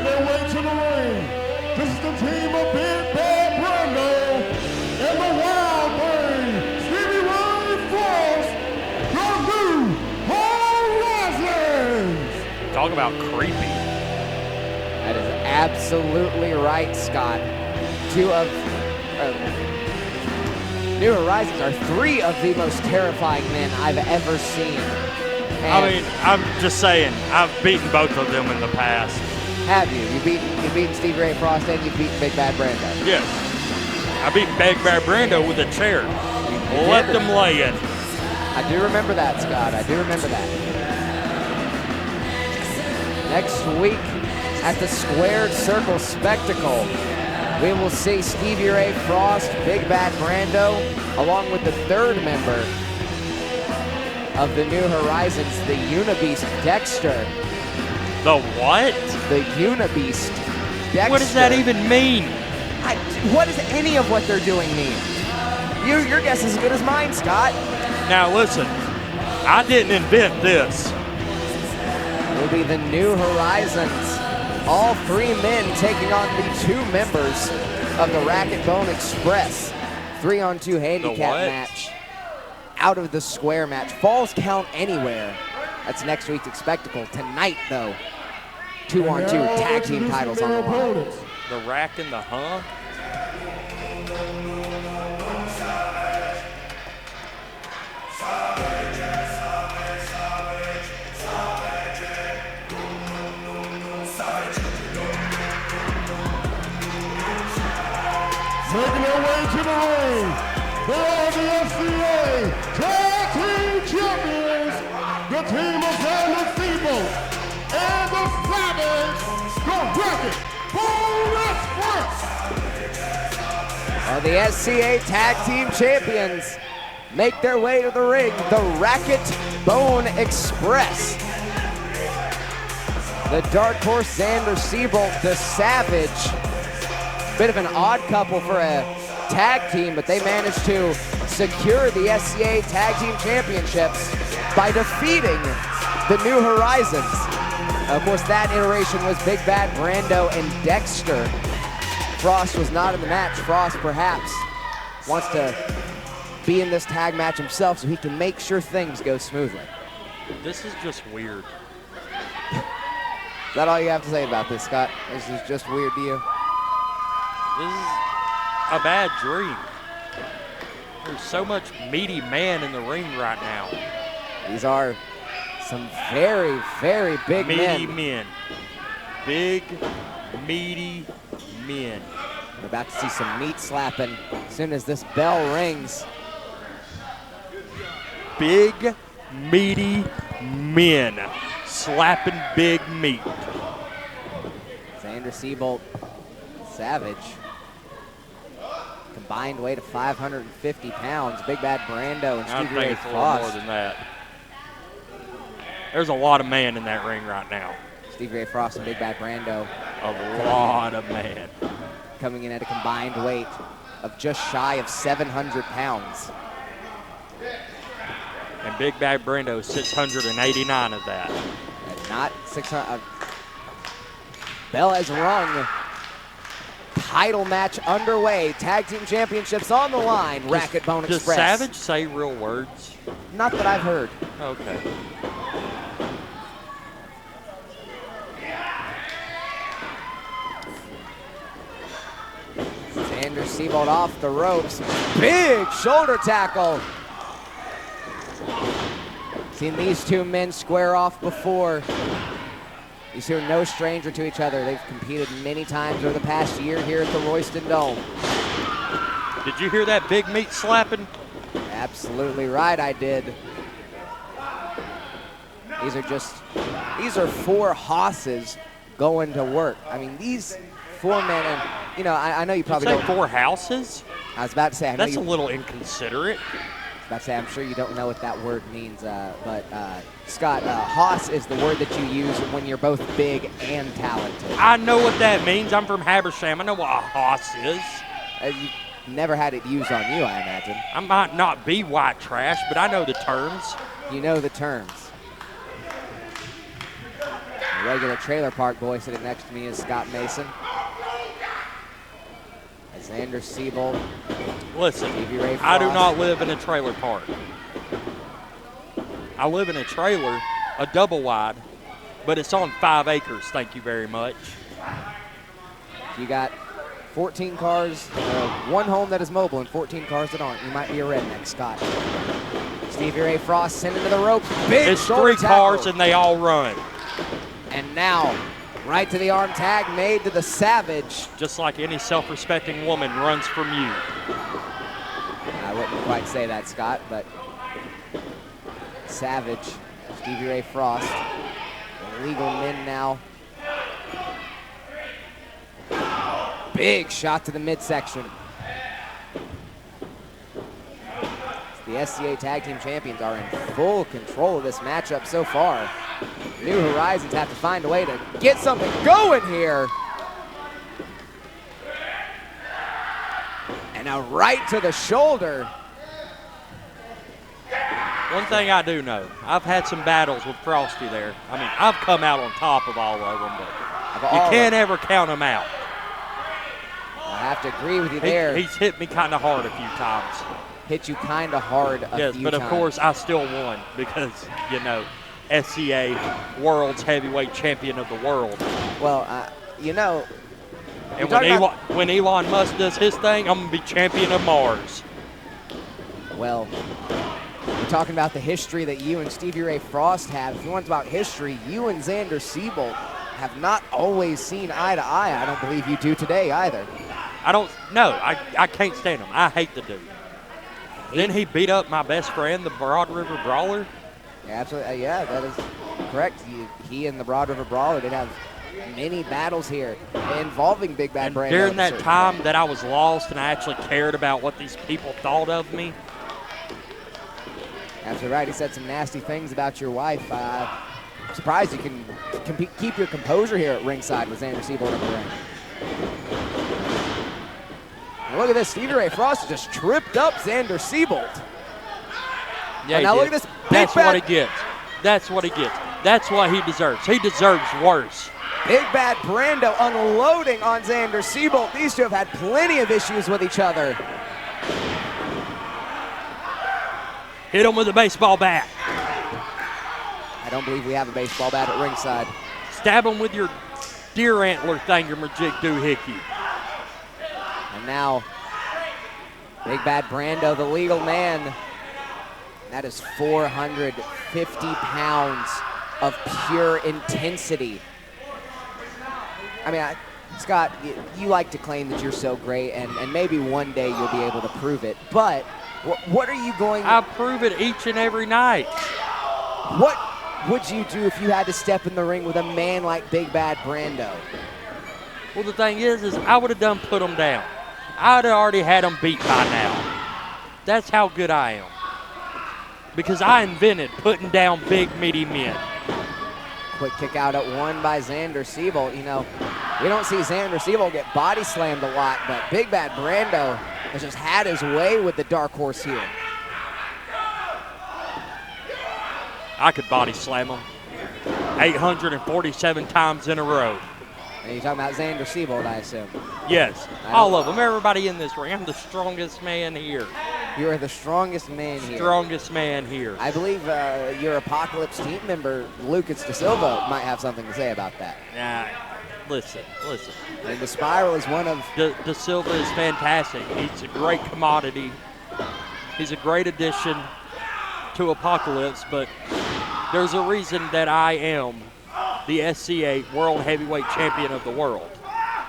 their way to the ring. This is the team of Big Bad Brando and the Wild Brain, Stevie Ray Frost, your new Horizons. Talk about creepy. That is absolutely right, Scott. New Horizons are 3 of the most terrifying men I've ever seen. I mean, I'm just saying, I've beaten both of them in the past. Have you? You've beaten Stevie Ray Frost and you've beaten Big Bad Brando. Yes. I beat Big Bad Brando with a chair. Let them lay it. I do remember that, Scott. I do remember that. Next week at the Squared Circle Spectacle, we will see Stevie Ray Frost, Big Bad Brando, along with the 3rd member of the New Horizons, the Unibeast Dexter. The what? The Unibeast Dexter. What does that even mean? What does any of what they're doing mean? Your guess is as good as mine, Scott. Now listen, I didn't invent this. It will be the New Horizons. All 3 men taking on the 2 members of the Racket-Bone Express. 3-on-2 handicap match. Out of the square match. Falls count anywhere. That's next week's spectacle. Tonight, though, 2-on-2 tag team titles on the line. The rack and the huh? Making their way to the ring, they are the SCA Tag Team Champions, the team of Brandon Steeble and the Savage, the Racket-Bone Express. Well, the SCA Tag Team Champions make their way to the ring, the Racket-Bone Express. The Dark Horse Xander Seabolt, the Savage. Bit of an odd couple for a tag team, but they managed to secure the SCA Tag Team Championships by defeating the New Horizons. Of course, that iteration was Big Bad Brando and Dexter. Frost was not in the match. Frost perhaps wants to be in this tag match himself so he can make sure things go smoothly. This is just weird. Is that all you have to say about this, Scott? This is just weird to you? This is a bad dream. There's so much meaty man in the ring right now. These are some very, very big meaty men. Big, meaty men. We're about to see some meat slapping as soon as this bell rings. Big, meaty men slapping big meat. Xander Seabolt, Savage. Combined weight of 550 pounds. Big Bad Brando and Stevie Ray Frost. A little more than that. There's a lot of man in that ring right now. Stevie Ray Frost and Big Bad Brando. A lot of man. Coming in at a combined weight of just shy of 700 pounds. And Big Bad Brando, 689 of that. And not 600. Bell has rung. Title match underway. Tag team championships on the line. Racket-Bone Express. Does Savage say real words? Not that I've heard. Okay. Xander Seabolt off the ropes. Big shoulder tackle. Seen these 2 men square off before. These 2 are no stranger to each other. They've competed many times over the past year here at the Royston Dome. Did you hear that big meat slapping? Absolutely right, I did. These are 4 hosses going to work. I mean, these 4 men, and you know, I know you probably Did you don't. say 4 houses? I was about to say, That's a little inconsiderate. I'm sure you don't know what that word means, but Scott, hoss is the word that you use when you're both big and talented. I know what that means. I'm from Habersham. I know what a hoss is. You never had it used on you, I imagine. I might not be white trash, but I know the terms. You know the terms. A regular trailer park boy sitting next to me is Scott Mason. Xander Siebold. Listen, Stevie Ray I do Frost. not live in a trailer park. I live in a trailer, a double wide, but it's on 5 acres, thank you very much. You got 14 cars, one home that is mobile and 14 cars that aren't. You might be a redneck, Scott. Stevie Ray Frost sent into the ropes. Big It's shoulder 3 cars tackle. and they all run. And now, right to the arm tag made to the Savage. Just like any self-respecting woman runs from you. I wouldn't quite say that, Scott, but Savage, Stevie Ray Frost, illegal men now. Big shot to the midsection. The SCA Tag Team Champions are in full control of this matchup so far. New Horizons have to find a way to get something going here. And now right to the shoulder. One thing I do know, I've had some battles with Frosty there. I mean, I've come out on top of all of them, but you can't ever count them out. I have to agree with you there. He's hit me kind of hard a few times. Hit you kind of hard a few times. Yes, but of course I still won because, you know, SCA World's Heavyweight Champion of the world. Well, you know. And when Elon Musk does his thing, I'm going to be champion of Mars. Well, we're talking about the history that you and Stevie Ray Frost have. If you want to talk about history, you and Xander Siebold have not always seen eye to eye. I don't believe you do today either. I can't stand him. I hate the dude. Then he beat up my best friend, the Broad River Brawler. Yeah, absolutely. Yeah, that is correct. He and the Broad River Brawler did have many battles here involving Big Bad Brando. During that time that I was lost and I actually cared about what these people thought of me. Absolutely right. He said some nasty things about your wife. I'm surprised you can keep your composure here at ringside with Xander Siebold in the ring. And look at this. Stevie Ray Frost just tripped up Xander Siebold. Yeah, now look at this. That's what he gets. That's what he gets. That's what he deserves. He deserves worse. Big Bad Brando unloading on Xander Siebold. These two have had plenty of issues with each other. Hit him with a baseball bat. I don't believe we have a baseball bat at ringside. Stab him with your deer antler thingamajig doohickey. And now, Big Bad Brando, the legal man. That is 450 pounds of pure intensity. I mean, Scott, you like to claim that you're so great, and maybe one day you'll be able to prove it. But what are you going to... I prove it each and every night. What would you do if you had to step in the ring with a man like Big Bad Brando? Well, the thing is I would have done put him down. I'd have already had him beat by now. That's how good I am. Because I invented putting down big, meaty men. Quick kick out at one by Xander Siebold. You know, we don't see Xander Siebold get body slammed a lot, but Big Bad Brando has just had his way with the dark horse here. I could body slam him 847 times in a row. And you're talking about Xander Siebold, I assume. Yes, all of them, everybody in this ring. I'm the strongest man here. You are the strongest man here. Strongest man here. I believe your Apocalypse team member, Lucas Da Silva, might have something to say about that. Listen. And the Spiral is one of... Da Silva is fantastic. He's a great commodity. He's a great addition to Apocalypse, but there's a reason that I am the SCA World Heavyweight Champion of the world.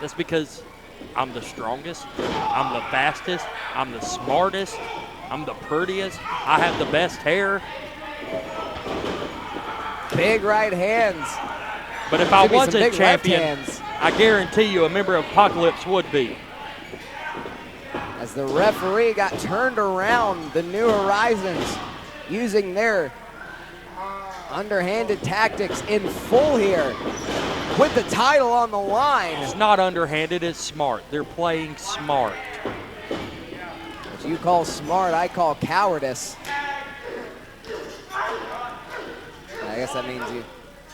That's because I'm the strongest, I'm the fastest, I'm the smartest, I'm the prettiest, I have the best hair. Big right hands. But if I was a champion, I guarantee you a member of Apocalypse would be. As the referee got turned around, the New Horizons using their underhanded tactics in full here with the title on the line. It's not underhanded, it's smart. They're playing smart. What you call smart, I call cowardice. I guess that means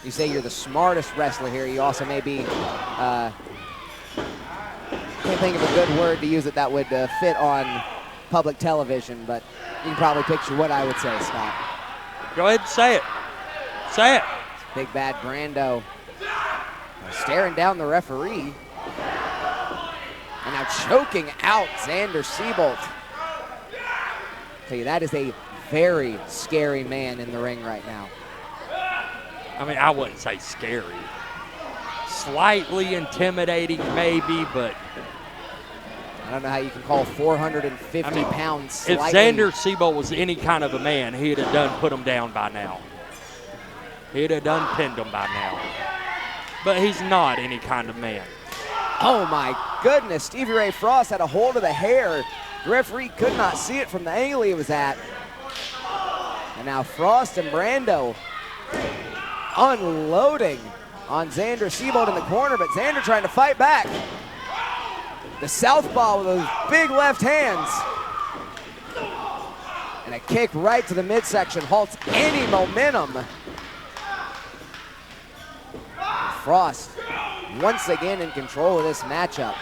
you say you're the smartest wrestler here, you also may be, can't think of a good word to use that would fit on public television, but you can probably picture what I would say, Scott. Go ahead and say it. Say it. Big Bad Brando staring down the referee. And now choking out Xander Siebold. Tell you, that is a very scary man in the ring right now. I mean, I wouldn't say scary. Slightly intimidating, maybe, but I don't know how you can call 450 pounds slightly. If Xander Siebold was any kind of a man, he'd have done put him down by now. He'd have done pinned him by now. But he's not any kind of man. Oh my goodness, Stevie Ray Frost had a hold of the hair. The referee could not see it from the angle he was at. And now Frost and Brando unloading on Xander Siebold in the corner, but Xander trying to fight back. The southpaw with those big left hands. And a kick right to the midsection halts any momentum. Frost once again in control of this matchup.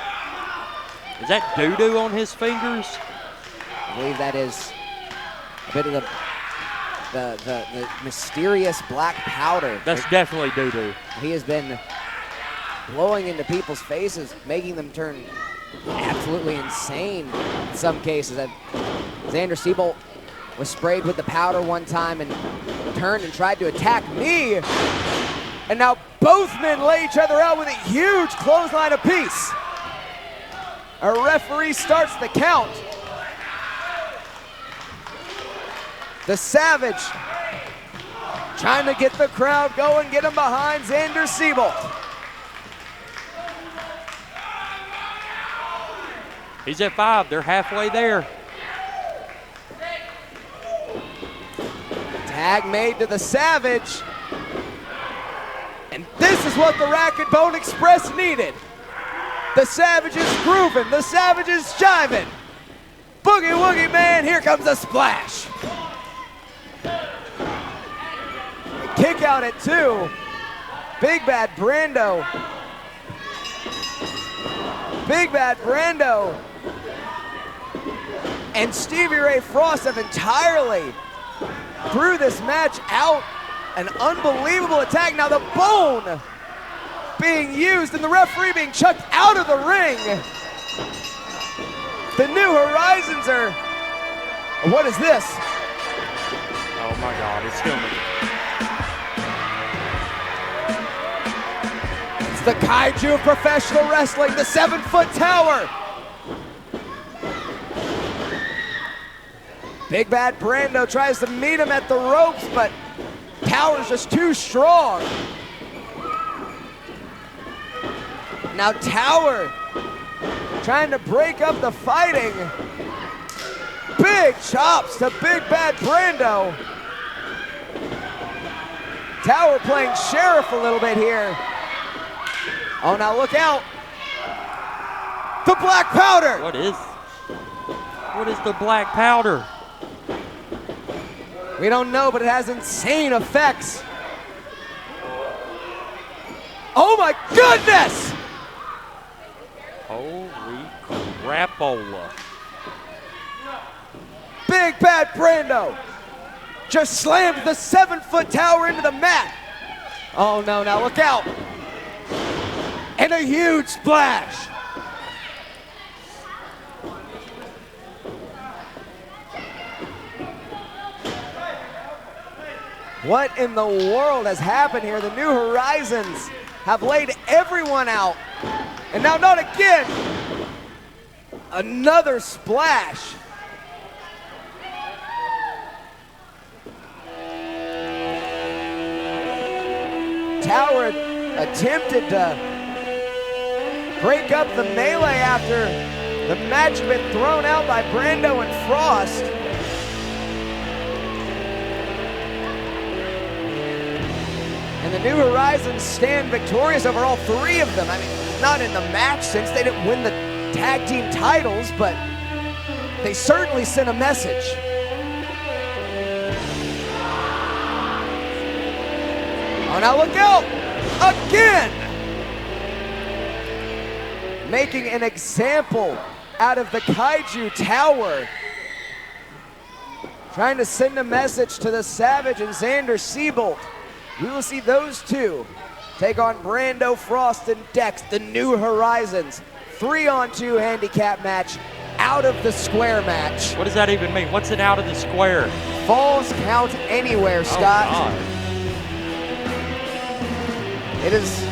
Is that doo-doo on his fingers? I believe that is a bit of the mysterious black powder. That's definitely doo-doo. He has been blowing into people's faces, making them turn absolutely insane in some cases. Xander Siebold was sprayed with the powder one time and turned and tried to attack me. And now both men lay each other out with a huge clothesline apiece. A referee starts the count. The Savage trying to get the crowd going, get him behind Xander Siebold. He's at 5. They're halfway there. Tag made to the Savage. And this is what the Racket-Bone Express needed. The Savage is grooving. The Savage is jiving. Boogie Woogie Man, here comes a splash. A kick out at 2. Big Bad Brando. Big Bad Brando and Stevie Ray Frost have entirely threw this match out. An unbelievable attack. Now the bone being used and the referee being chucked out of the ring. The New Horizons are, what is this? Oh my God, it's filming. It's the kaiju of professional wrestling, the 7-foot tower. Big Bad Brando tries to meet him at the ropes, but Tower's just too strong. Now Tower trying to break up the fighting. Big chops to Big Bad Brando. Tower playing sheriff a little bit here. Oh, now look out. The black powder. What is the black powder? We don't know, but it has insane effects. Oh my goodness! Holy crapola. Big Bad Brando just slammed the 7-foot tower into the mat. Oh no, now look out. And a huge splash. What in the world has happened here? The New Horizons have laid everyone out. And now not again. Another splash. Tower attempted to break up the melee after the match had been thrown out by Brando and Frost. And the New Horizons stand victorious over all 3 of them. I mean, not in the match since they didn't win the tag team titles, but they certainly sent a message. Oh, now look out! Again! Making an example out of the Kaiju Tower. Trying to send a message to the Savage and Xander Seabolt. We will see those two take on Brando Frost and Dex, the New Horizons. 3-on-2 handicap match, out of the square match. What does that even mean? What's it out of the square? Falls count anywhere, Scott. Oh, It is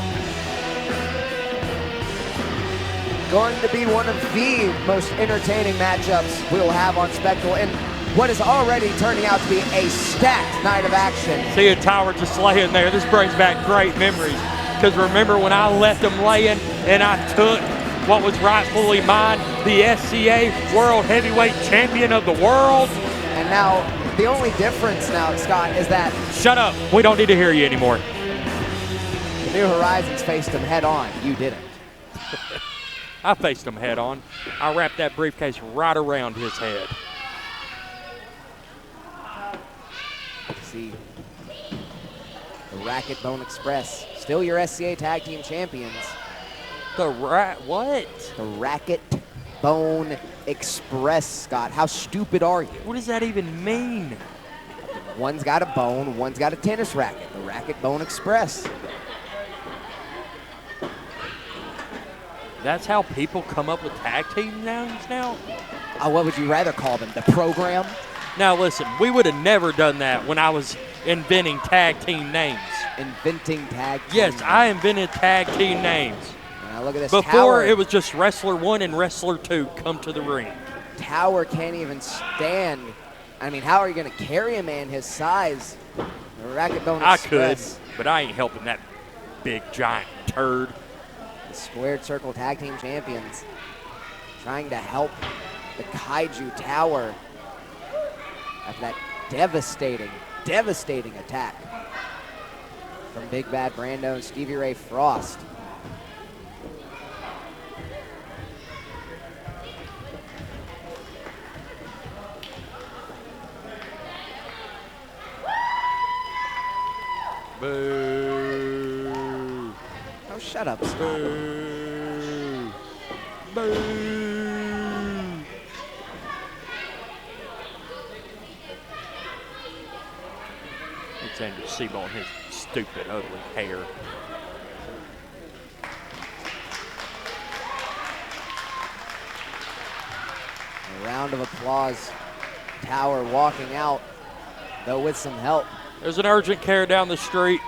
going to be one of the most entertaining matchups we will have on Spectral in what is already turning out to be a stacked night of action. See a tower just laying there. This brings back great memories. Because remember when I left them laying and I took what was rightfully mine, the SCA World Heavyweight Champion of the world? And now, the only difference now, Scott, is that... Shut up. We don't need to hear you anymore. The New Horizons faced him head on. You didn't. I faced him head on. I wrapped that briefcase right around his head. See, the Racket-Bone Express, still your SCA Tag Team Champions. What? The Racket-Bone Express, Scott. How stupid are you? What does that even mean? One's got a bone, one's got a tennis racket. The Racket-Bone Express. That's how people come up with tag team names now? What would you rather call them? The program? Now listen, we would have never done that when I was inventing tag team names. Inventing tag team Yes, names. I invented tag team names. Now look at this Before Tower. it was just Wrestler 1 and Wrestler 2 come to the ring. Tower can't even stand. I mean, how are you going to carry a man his size? The Racket-Bone I could, Express. but I ain't helping that big giant turd. The Squared Circle Tag Team Champions trying to help the Kaiju Tower after that devastating attack from Big Bad Brando and Stevie Ray Frost. Boo. Oh, shut up, Scott. Boo. Boo. Alexander Seabolt and his stupid, ugly hair. A round of applause. Tower walking out, though with some help. There's an urgent care down the street.